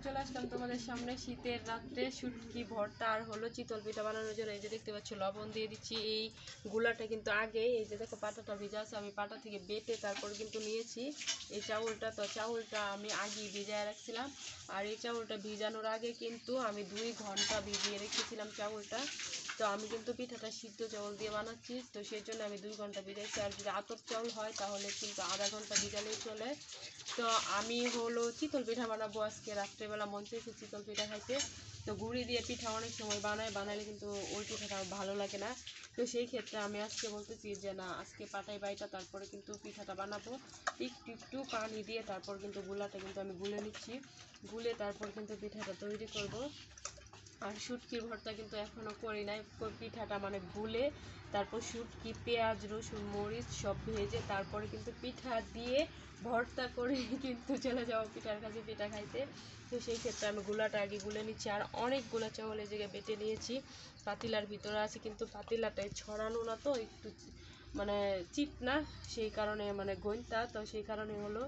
চলে আসলাম তোমাদের সামনে শীতের রাত্রে শুটকি ভর্তা আর হলো চিতল পিঠা বানানোর জন্য। এই যে দেখতে পাচ্ছ লবণ দিয়ে দিচ্ছি। এই গুলাটা কিন্তু আগে এই যে দেখো পাটাটা ভিজা আছে, আমি পাটা থেকে বেটে তারপর কিন্তু নিয়েছি এই চাউলটা। তো চাউলটা আমি আগেই ভিজায় রাখছিলাম, আর এই চাউলটা ভিজানোর আগে কিন্তু আমি 2 ঘন্টা ভিজিয়ে রেখেছিলাম চাউলটা। তো আমি কিন্তু পিঠাটা সিদ্ধ চাউল দিয়ে বানাচ্ছি, তো সেই জন্য আমি 2 ঘন্টা ভিজাইছি। আর যদি আতপ চাউল হয় তাহলে কিন্তু আধা ঘন্টা ভিজালেই চলে। তো আমি হলো চিতল পিঠা বানাবো আজকে রাত্রেবেলা, মন চাইছে চিতল পিঠা খাইতে। তো গুঁড়ি দিয়ে পিঠা অনেক সময় বানালে কিন্তু ওই পিঠাটা ভালো লাগে না। তো সেই ক্ষেত্রে আমি আজকে বলতেছি যে না, আজকে পাটাই বাইটা তারপরে কিন্তু পিঠাটা বানাবো। একটু একটু পানি দিয়ে তারপর কিন্তু গুলাটা কিন্তু আমি গুলে নিচ্ছি, গুলে তারপর কিন্তু পিঠাটা তৈরি করব। আর শুটকির ভর্তা কিন্তু এখনও করি নাই। পিঠাটা মানে গুলে তারপর শুটকি, পেঁয়াজ, রসুন, মরিচ সব ভেজে তারপরে কিন্তু পিঠা দিয়ে ভর্তা করে কিন্তু চলে যাওয়া পিঠার কাছে পিঠা খাইতে। তো সেই ক্ষেত্রে আমি গুলাটা আগে গুলে নিচ্ছি। আর অনেকগুলো চাউল এই জায়গায় বেটে নিয়েছি, পাতিলার ভিতরে আছে, কিন্তু পাতিলাটাই ছড়ানো না, তো একটু মানে চিপ না, সেই কারণে মানে গইনটা, তো সেই কারণে হলো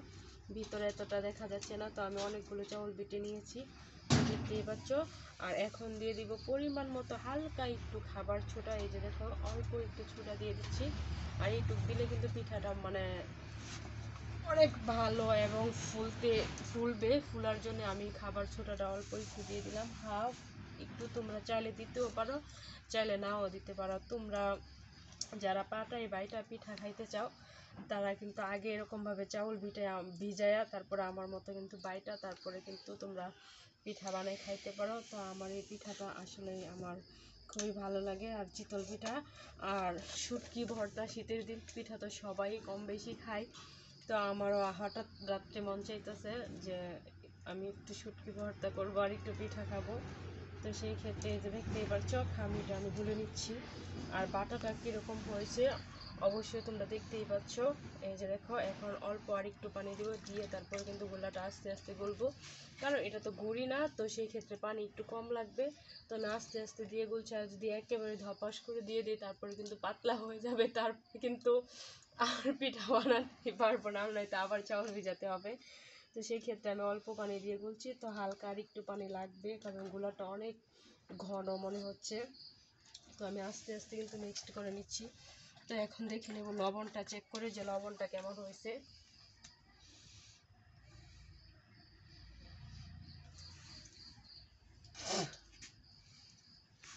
ভিতরে এতটা দেখা যাচ্ছে না। তো আমি অনেকগুলো চাউল বেটে নিয়েছি, দেখতেই পাচ্ছ। আর এখন দিয়ে দিব পরিমাণ মতো হালকা একটু খাবার ছোটা। এই যে দেখো অল্প একটু ছোটা দিয়ে দিচ্ছি। আর এইটুক দিলে কিন্তু পিঠাটা মানে অনেক ভালো এবং ফুলবে। ফুলার জন্য আমি খাবার ছোটাটা অল্প একটু দিয়ে দিলাম, হাফ। একটু তোমরা চাইলে দিতেও পারো, চাইলে নাও দিতে পারো। তোমরা যারা পাটায় বাইটা পিঠা খাইতে চাও তারা কিন্তু আগে এরকমভাবে চাউল ভিজায়া তারপরে আমার মতো কিন্তু বাইটা তারপরে কিন্তু তোমরা পিঠা বানাই খাইতে পারো। তো আমার এই পিঠাটা আসলে আমার খুবই ভালো লাগে। আর চিতল পিঠা আর শুটকি ভর্তা, শীতের দিন পিঠা তো সবাই কম বেশি খায়। তো আমারও হঠাৎ রাত্রে মন চাইতেছে যে আমি একটু শুটকি ভর্তা করবো আর একটু পিঠা খাবো। তো সেই ক্ষেত্রে এই যে দেখতেই পাচ্ছ খামিটা আমি গুলে নিচ্ছি। আর বাটাটা কীরকম হয়েছে অবশ্যই তোমরা দেখতেই পাচ্ছ। এই যে দেখো এখন অল্প আর একটু পানি দিব, দিয়ে তারপর কিন্তু গোলাটা আস্তে আস্তে গলবো, কারণ এটা তো গুঁড়ি না, তো সেই ক্ষেত্রে পানি একটু কম লাগবে। তো না আস্তে আস্তে দিয়ে গুলছে। আর যদি একেবারে ধপাস করে দিয়ে দিই তারপরে কিন্তু পাতলা হয়ে যাবে, তারপরে কিন্তু আর পিঠা বানাতে পারবো না, নয়তো আবার চাউল ভিজাতে হবে। তো সেই ক্ষেত্রে আমি অল্প পানি দিয়ে গুলছি। তো হালকা আর একটু পানি লাগবে, কারণ গুলাটা অনেক ঘন মনে হচ্ছে। তো আমি আস্তে আস্তে কিন্তু মিক্সড করে নিচ্ছি। তো এখন দেখে নেব লবণটা চেক করে যে লবণটা কেমন হয়েছে।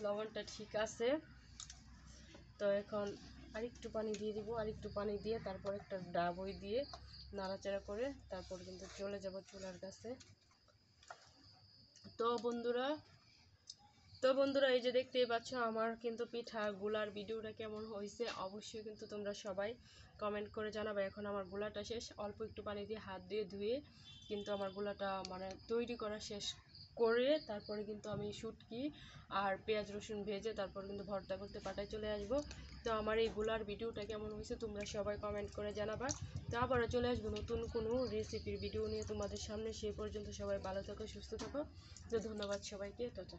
লবণটা ঠিক আছে। তো এখন আরেকটু পানি দিয়ে দিব, আরেকটু পানি দিয়ে তারপর একটা ডাবই দিয়ে নাড়াচাড়া করে তারপর কিন্তু চলে যাব চুলার কাছে। তো বন্ধুরা এই যে দেখতেই পাচ্ছ আমার কিন্তু পিঠা গুলার ভিডিওটা কেমন হয়েছে অবশ্যই কিন্তু তোমরা সবাই কমেন্ট করে জানাবে। এখন আমার গুলাটা শেষ, অল্প একটু পানি দিয়ে হাত দিয়ে ধুয়ে কিন্তু আমার গুলাটা মানে তৈরি করা শেষ করে তারপরে কিন্তু আমি শুটকি আর পেঁয়াজ রসুন ভেজে তারপর কিন্তু ভর্তা করতে পাটায় চলে আসবো। তো আমার এই গুলার ভিডিওটা কেমন হয়েছে তোমরা সবাই কমেন্ট করে জানাবা। তো আবারও চলে আসবো নতুন কোনো রেসিপির ভিডিও নিয়ে তোমাদের সামনে। সেই পর্যন্ত সবাই ভালো থাকো, সুস্থ থাকো। তো ধন্যবাদ সবাইকে, টাটা।